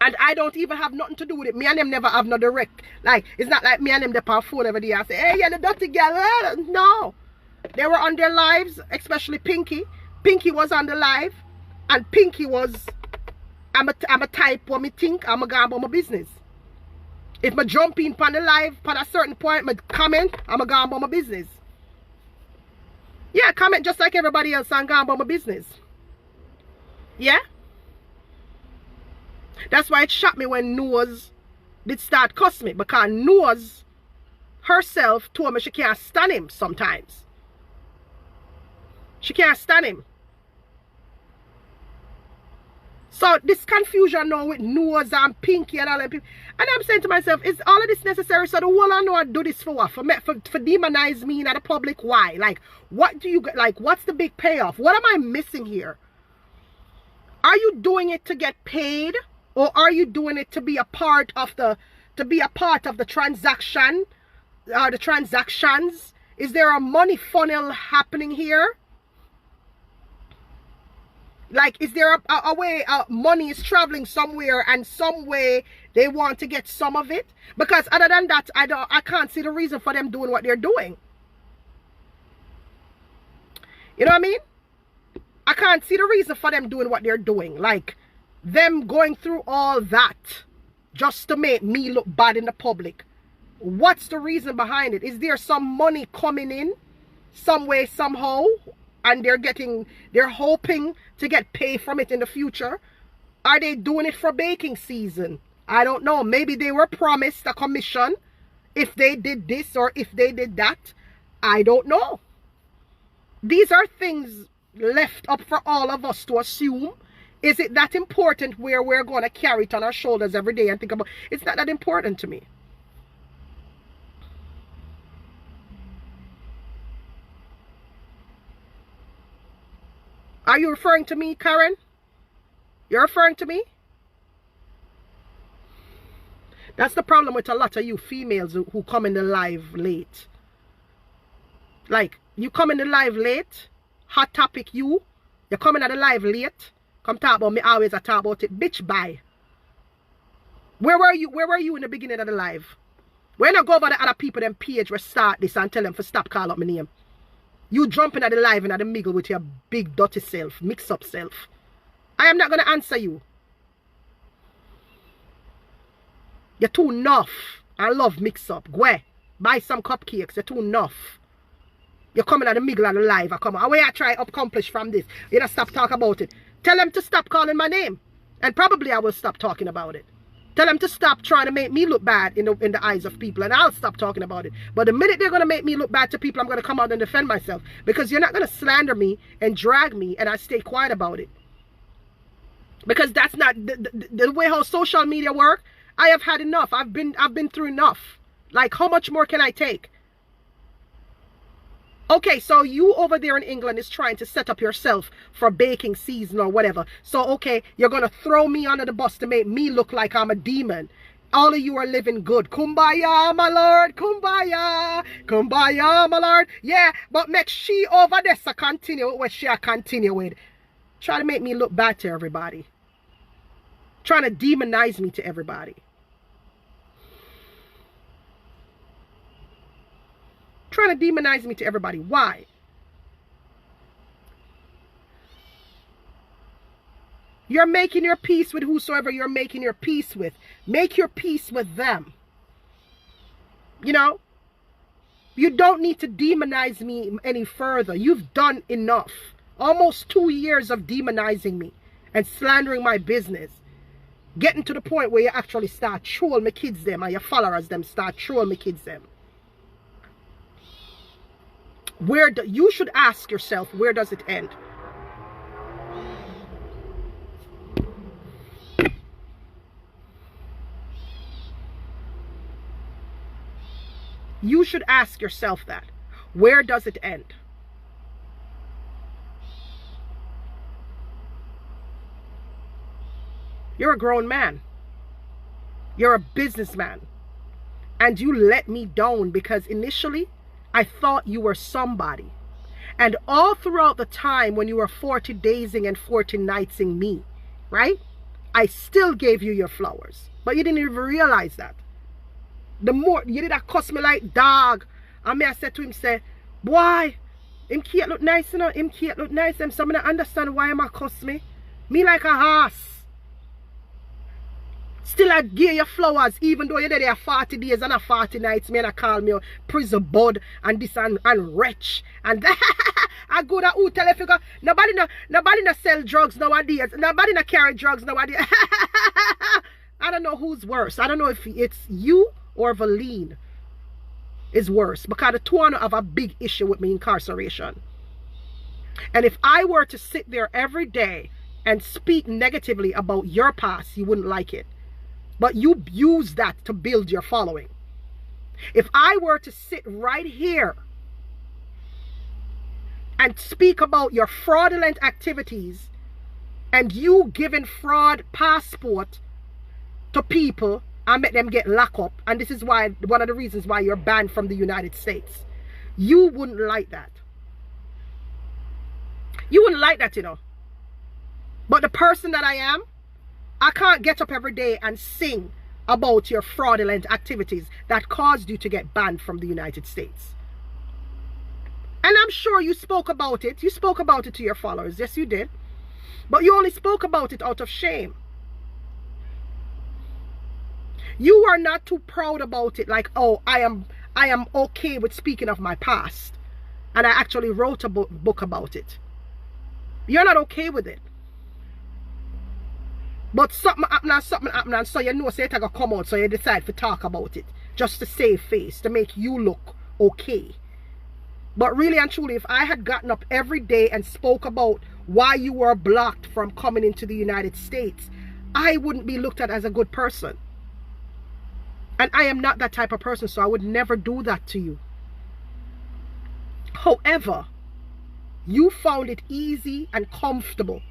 And I don't even have nothing to do with it. Me and them never have no direct, like, it's not like me and them they on phone every day. I say, hey, you're the dirty girl. No. They were on their lives, especially Pinky. Pinky was on the live. And Pinky was, I'm a type what me think, I'm a go about my business. If I jump in on the live, at a certain point, I comment, I'm a go about my business. Yeah, comment just like everybody else and go about my business. Yeah? That's why it shocked me when Noah's did start cuss me. Because Noah's herself told me she can't stand him sometimes. She can't stand him. So this confusion now with Noah's and Pinky and all them people. And I'm saying to myself, is all of this necessary? So the whole I know I do this for what? For demonize me in the public? Why? Like, what do you get? Like, what's the big payoff? What am I missing here? Are you doing it to get paid? Or are you doing it to be a part of the transaction? The transactions? Is there a money funnel happening here? Like, is there a way money is traveling somewhere and some way they want to get some of it? Because other than that, I can't see the reason for them doing what they're doing. You know what I mean? I can't see the reason for them doing what they're doing. Like, them going through all that just to make me look bad in the public. What's the reason behind it? Is there some money coming in some way, somehow? And they're hoping to get paid from it in the future? Are they doing it for baking season? I don't know. Maybe they were promised a commission if they did this or if they did that. I don't know. These are things left up for all of us to assume. Is it that important where we're going to carry it on our shoulders every day and think about it? It's not that important to me. Are you referring to me, Karen? You're referring to me? That's the problem with a lot of you females who come in the live late. Like, you come in the live late, hot topic you come in at the live late, come talk about me, always I talk about it. Bitch, bye. Where were you in the beginning of the live? When I go over the other people, them page, we start this and tell them to stop calling up my name. You jumping at the live and at the middle with your big dirty self, mix up self. I am not going to answer you. You're too enough. I love mix up. Go ahead. Buy some cupcakes. You're too enough. You're coming at the middle of the live. I come. Away I try to accomplish from this. You don't stop talking about it. Tell them to stop calling my name. And probably I will stop talking about it. Tell them to stop trying to make me look bad in the eyes of people, and I'll stop talking about it. But the minute they're going to make me look bad to people, I'm going to come out and defend myself. Because you're not going to slander me and drag me, and I stay quiet about it. Because that's not the way how social media work. I have had enough. I've been through enough. Like, how much more can I take? Okay, so you over there in England is trying to set up yourself for baking season or whatever. So, okay, you're going to throw me under the bus to make me look like I'm a demon. All of you are living good. Kumbaya, my lord. Kumbaya. Kumbaya, my lord. Yeah, but make she over there so continue with what she continue with. Try to make me look bad to everybody. Trying to demonize me to everybody. Trying to demonize me to everybody. Why? You're making your peace with whosoever you're making your peace with. Make your peace with them. You know? You don't need to demonize me any further. You've done enough. Almost 2 years of demonizing me and slandering my business. Getting to the point where you actually start trolling my kids them and your followers them start trolling my kids them. You should ask yourself, where does it end? You should ask yourself that. Where does it end? You're a grown man. You're a businessman. And you let me down because initially I thought you were somebody. And all throughout the time when you were 40 daysing and 40 nightsing me, right? I still gave you your flowers. But you didn't even realize that. The more you did that cuss me like dog. And me I said to him, say, boy, him can't look nice, you know. Him can't look nice. And so I don't understand why him a cuss me. Me like a horse. Still I give you flowers, even though you're there 40 days and a 40 nights. Me and I call me a prison bud and this and wretch. And I go to who tell you, nobody no sell drugs nowadays. Nobody no carry drugs nowadays. I don't know who's worse. I don't know if it's you or Valine is worse. Because the two have a big issue with me incarceration. And if I were to sit there every day and speak negatively about your past, you wouldn't like it. But you use that to build your following. If I were to sit right here and speak about your fraudulent activities and you giving fraud passport to people and make them get locked up, and this is why one of the reasons why you're banned from the United States, you wouldn't like that. You wouldn't like that, you know. But the person that I am, I can't get up every day and sing about your fraudulent activities that caused you to get banned from the United States. And I'm sure you spoke about it. You spoke about it to your followers. Yes, you did. But you only spoke about it out of shame. You are not too proud about it. Like, oh, I am okay with speaking of my past. And I actually wrote a book about it. You're not okay with it. But something happened, and so you know, so it's going to come out, so you decide to talk about it. Just to save face, to make you look okay. But really and truly, if I had gotten up every day and spoke about why you were blocked from coming into the United States, I wouldn't be looked at as a good person. And I am not that type of person, so I would never do that to you. However, you found it easy and comfortable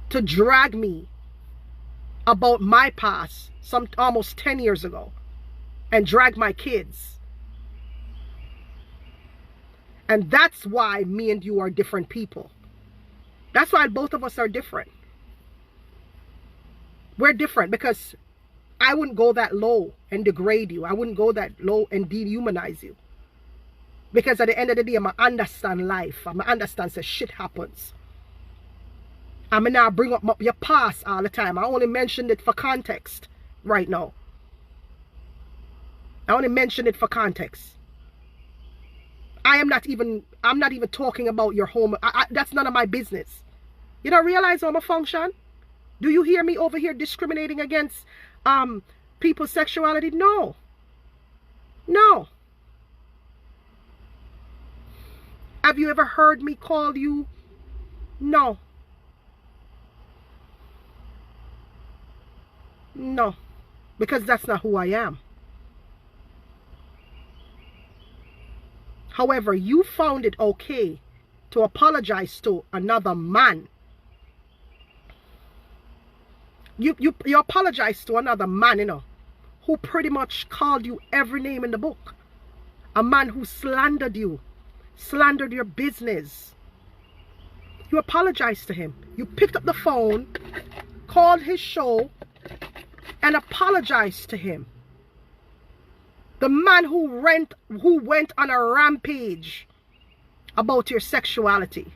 to drag me about my past almost 10 years ago and drag my kids. And that's why me and you are different people. That's why both of us are different. We're different because I wouldn't go that low and degrade you. I wouldn't go that low and dehumanize you. Because at the end of the day, I understand life. I understand that shit happens. I may not bring up your past all the time. I only mentioned it for context right now. I only mentioned it for context. I'm not even talking about your home. That's none of my business. You don't realize how I function? Do you hear me over here discriminating against people's sexuality? No. No. Have you ever heard me call you? No. No, because that's not who I am. However, you found it okay to apologize to another man. You apologized to another man, you know, who pretty much called you every name in the book. A man who slandered you, slandered your business. You apologized to him. You picked up the phone, called his show, and apologized to him. The man who went on a rampage about your sexuality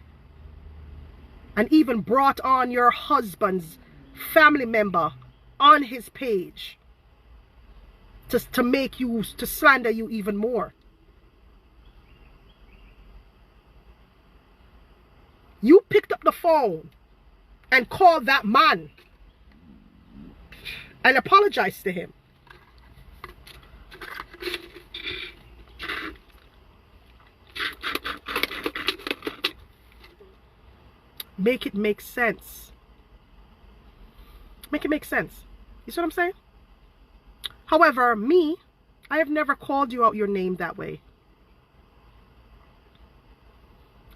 and even brought on your husband's family member on his page to make you, to slander you even more. You picked up the phone and called that man and apologize to him. Make it make sense. Make it make sense. You see what I'm saying? However, me, I have never called you out your name that way.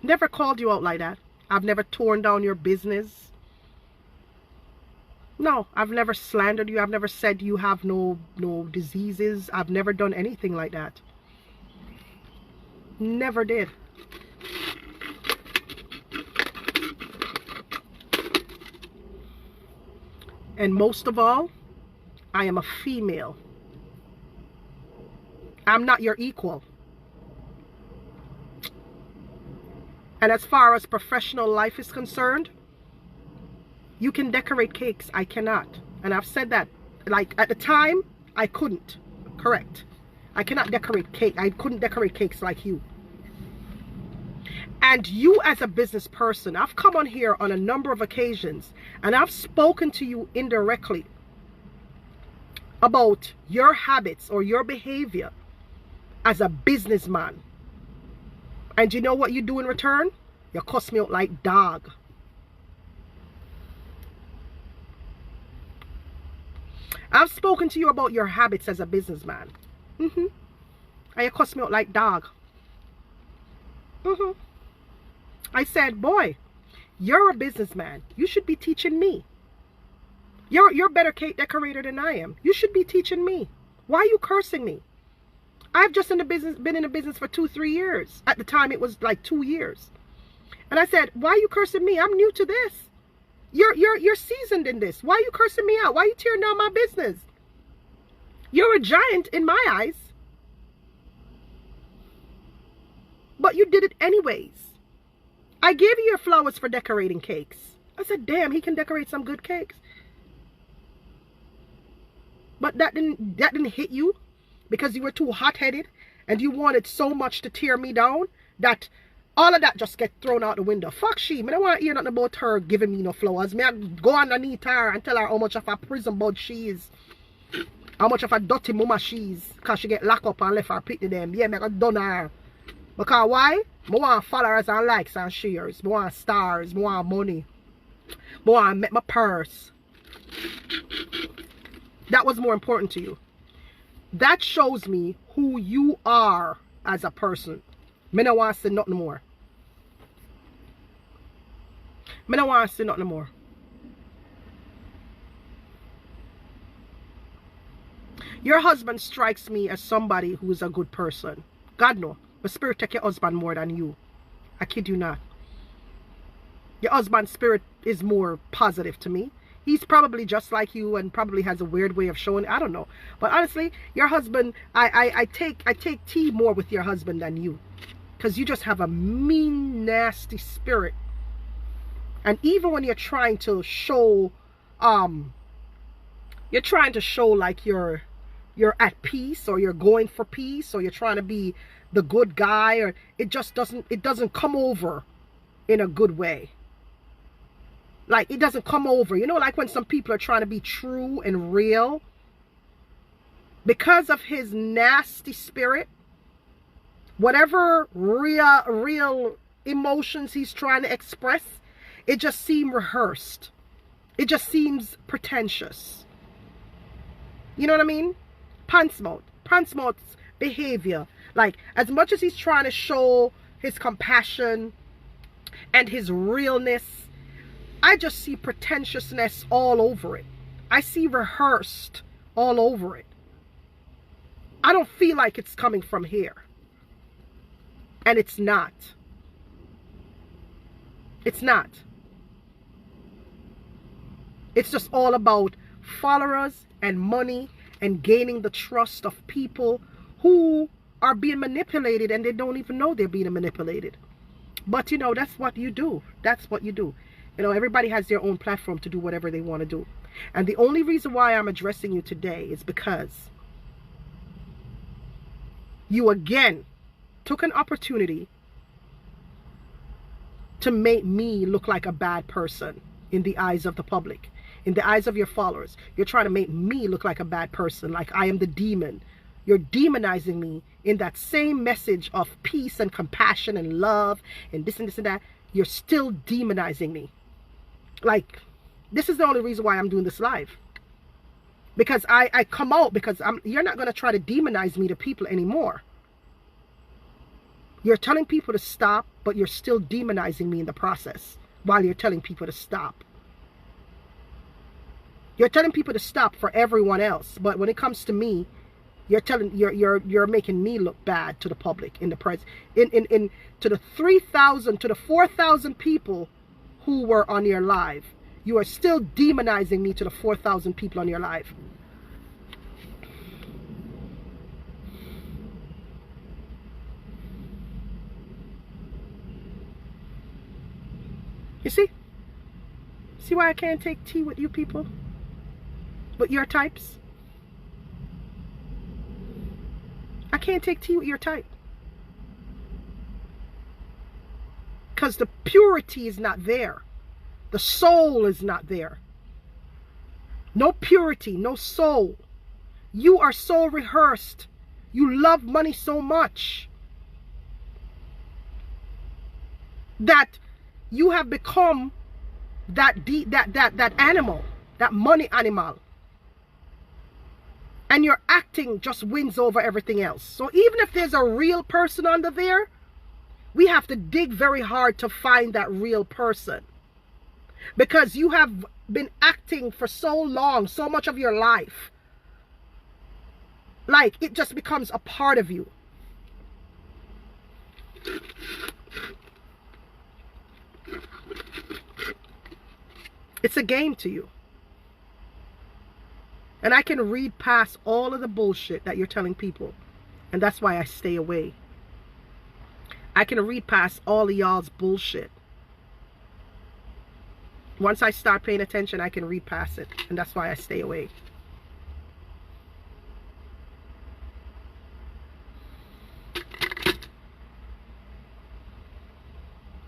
Never called you out like that. I've never torn down your business. No, I've never slandered you. I've never said you have no diseases. I've never done anything like that. Never did. And most of all, I am a female. I'm not your equal. And as far as professional life is concerned, you can decorate cakes. I cannot. And I've said that. Like, at the time, I couldn't. Correct. I cannot decorate cake. I couldn't decorate cakes like you. And you as a business person, I've come on here on a number of occasions and I've spoken to you indirectly about your habits or your behavior as a businessman. And you know what you do in return? You cuss me out like dog. I've spoken to you about your habits as a businessman. And you cuss me out like dog. I said, boy, you're a businessman. You should be teaching me. You're a better cake decorator than I am. You should be teaching me. Why are you cursing me? I've just been in the business for 2-3 years. At the time, it was like 2 years. And I said, why are you cursing me? I'm new to this. You're seasoned in this. Why are you cursing me out? Why are you tearing down my business? You're a giant in my eyes. But you did it anyways. I gave you your flowers for decorating cakes. I said, damn, he can decorate some good cakes. But that didn't hit you because you were too hot-headed and you wanted so much to tear me down that all of that just get thrown out the window. Fuck she. I don't want to hear nothing about her giving me no flowers. I go underneath her and tell her how much of a prison bud she is. How much of a dirty mama she is. Because she get locked up and left her pity them. Yeah, I got done her. Because why? I want followers and likes and shares. I want stars. I want money. I want to make my purse. That was more important to you. That shows me who you are as a person. I don't want to say nothing more. I don't want to say nothing more. Your husband strikes me as somebody who is a good person. God no. The spirit take your husband more than you. I kid you not. Your husband's spirit is more positive to me. He's probably just like you and probably has a weird way of showing. I don't know. But honestly, your husband, I take tea more with your husband than you. Because you just have a mean, nasty spirit. And even when you're trying to show, like you're at peace or you're going for peace or you're trying to be the good guy, or it doesn't come over in a good way. Like, it doesn't come over. You know, like when some people are trying to be true and real. Because of his nasty spirit, whatever real emotions he's trying to express, it just seems rehearsed. It just seems pretentious. You know what I mean? Pansmouth's behavior. Like, as much as he's trying to show his compassion and his realness, I just see pretentiousness all over it. I see rehearsed all over it. I don't feel like it's coming from here. And it's not. It's not. It's just all about followers and money and gaining the trust of people who are being manipulated and they don't even know they're being manipulated. But, you know, that's what you do. That's what you do. You know, everybody has their own platform to do whatever they want to do. And the only reason why I'm addressing you today is because you again took an opportunity to make me look like a bad person in the eyes of the public, in the eyes of your followers. You're trying to make me look like a bad person, like I am the demon. You're demonizing me in that same message of peace and compassion and love and this and this and that. You're still demonizing me. Like, this is the only reason why I'm doing this live. Because I come out because you're not going to try to demonize me to people anymore. You're telling people to stop, but you're still demonizing me in the process while you're telling people to stop. You're telling people to stop for everyone else, but when it comes to me, you're making me look bad to the public, in the press, in to the 3,000 to the 4,000 people who were on your live. You are still demonizing me to the 4,000 people on your live. You see? See why I can't take tea with you people? With your types? I can't take tea with your type. Because the purity is not there. The soul is not there. No purity, no soul. You are so rehearsed. You love money so much that you have become that animal, that money animal. And your acting just wins over everything else. So even if there's a real person under there, we have to dig very hard to find that real person. Because you have been acting for so long, so much of your life. Like it just becomes a part of you. It's a game to you. And I can read past all of the bullshit that you're telling people. And that's why I stay away. I can read past all of y'all's bullshit. Once I start paying attention, I can read past it. And that's why I stay away.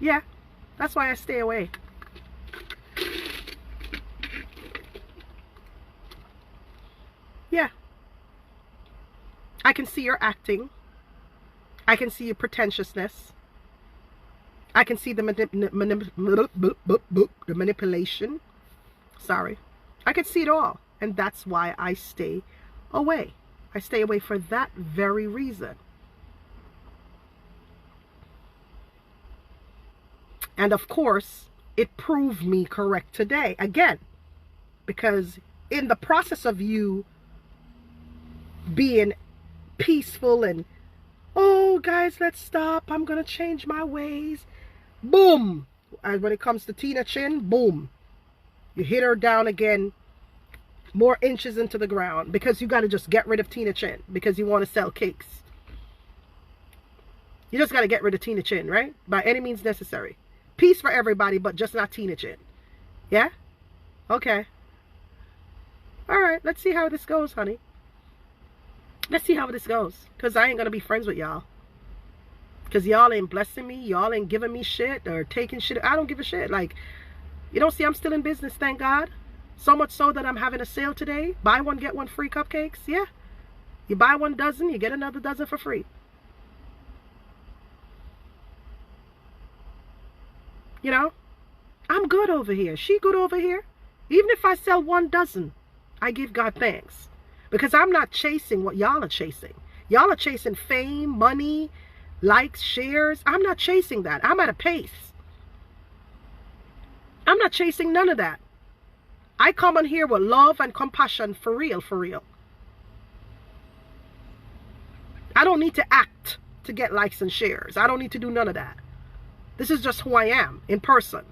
Yeah, that's why I stay away. Yeah. I can see your acting. I can see your pretentiousness. I can see the manipulation. Sorry. I can see it all. And that's why I stay away. I stay away for that very reason. And of course, it proved me correct today. Again, because in the process of you being peaceful and, oh guys, let's stop, I'm gonna change my ways, boom. And when it comes to Tina Chin, boom, you hit her down again, more inches into the ground, because you got to just get rid of Tina Chin because you want to sell cakes. You just got to get rid of Tina Chin, right? By any means necessary. Peace for everybody, but just not Tina Chin. Yeah? Okay. All right, let's see how this goes, honey. Let's see how this goes. Because I ain't going to be friends with y'all. Because y'all ain't blessing me. Y'all ain't giving me shit or taking shit. I don't give a shit. Like, you don't see I'm still in business, thank God. So much so that I'm having a sale today. Buy one, get one free cupcakes. Yeah. You buy 1 dozen, you get another dozen for free. You know, I'm good over here. She good over here. Even if I sell 1 dozen, I give God thanks. Because I'm not chasing what y'all are chasing. Y'all are chasing fame, money, likes, shares. I'm not chasing that. I'm at a pace. I'm not chasing none of that. I come on here with love and compassion for real, for real. I don't need to act to get likes and shares. I don't need to do none of that. This is just who I am in person.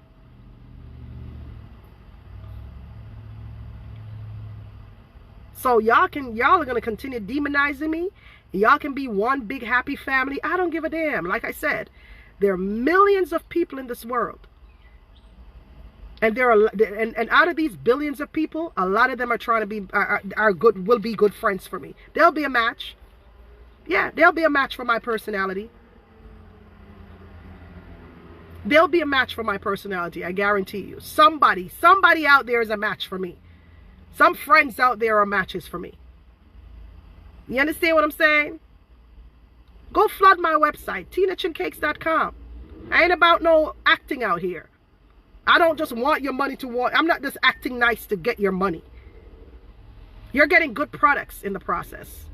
So y'all are going to continue demonizing me. Y'all can be one big happy family. I don't give a damn. Like I said, there are millions of people in this world. And and out of these billions of people, a lot of them are trying to be will be good friends for me. There'll be a match. Yeah, there'll be a match for my personality. There'll be a match for my personality, I guarantee you. Somebody out there is a match for me. Some friends out there are matches for me. You understand what I'm saying? Go flood my website, TinaChinCakes.com. I ain't about no acting out here. I don't just want your money to want. I'm not just acting nice to get your money. You're getting good products in the process.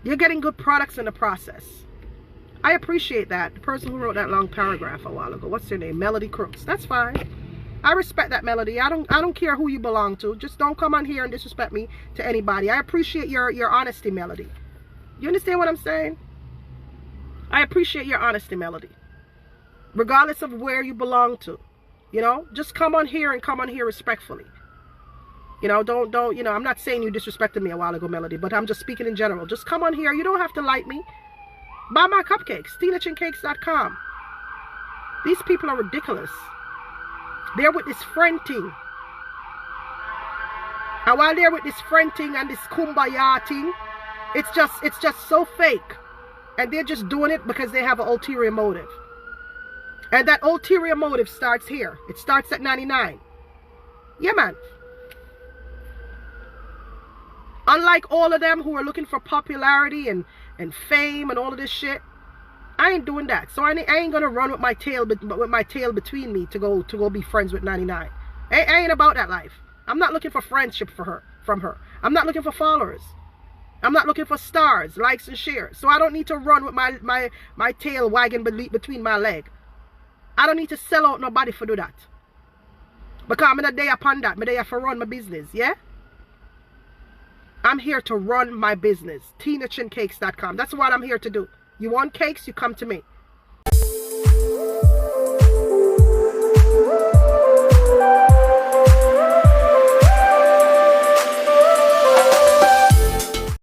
You're getting good products in the process. I appreciate that. The person who wrote that long paragraph a while ago, what's their name? Melody Crooks. That's fine. I respect that, Melody. I don't care who you belong to. Just don't come on here and disrespect me to anybody. I appreciate your honesty, Melody. You understand what I'm saying? I appreciate your honesty, Melody. Regardless of where you belong to. You know, just come on here and come on here respectfully. You know, don't, you know, I'm not saying you disrespected me a while ago, Melody, but I'm just speaking in general. Just come on here. You don't have to like me. Buy my cupcakes, TinaChinCakes.com. These people are ridiculous. They're with this friend thing. And while they're with this friend thing and this kumbaya thing, it's just so fake. And they're just doing it because they have an ulterior motive. And that ulterior motive starts here. It starts at 99. Yeah, man. Unlike all of them who are looking for popularity and fame and all of this shit, I ain't doing that. So I ain't gonna run with my tail between me to go be friends with 99. I ain't about that life. I'm not looking for friendship from her. I'm not looking for followers. I'm not looking for stars, likes, and shares. So I don't need to run with my tail wagging between my leg. I don't need to sell out nobody for do that. Because I'm in a day upon that. I'm there for run my business, yeah? I'm here to run my business. TinaChinCakes.com. That's what I'm here to do. You want cakes, you come to me.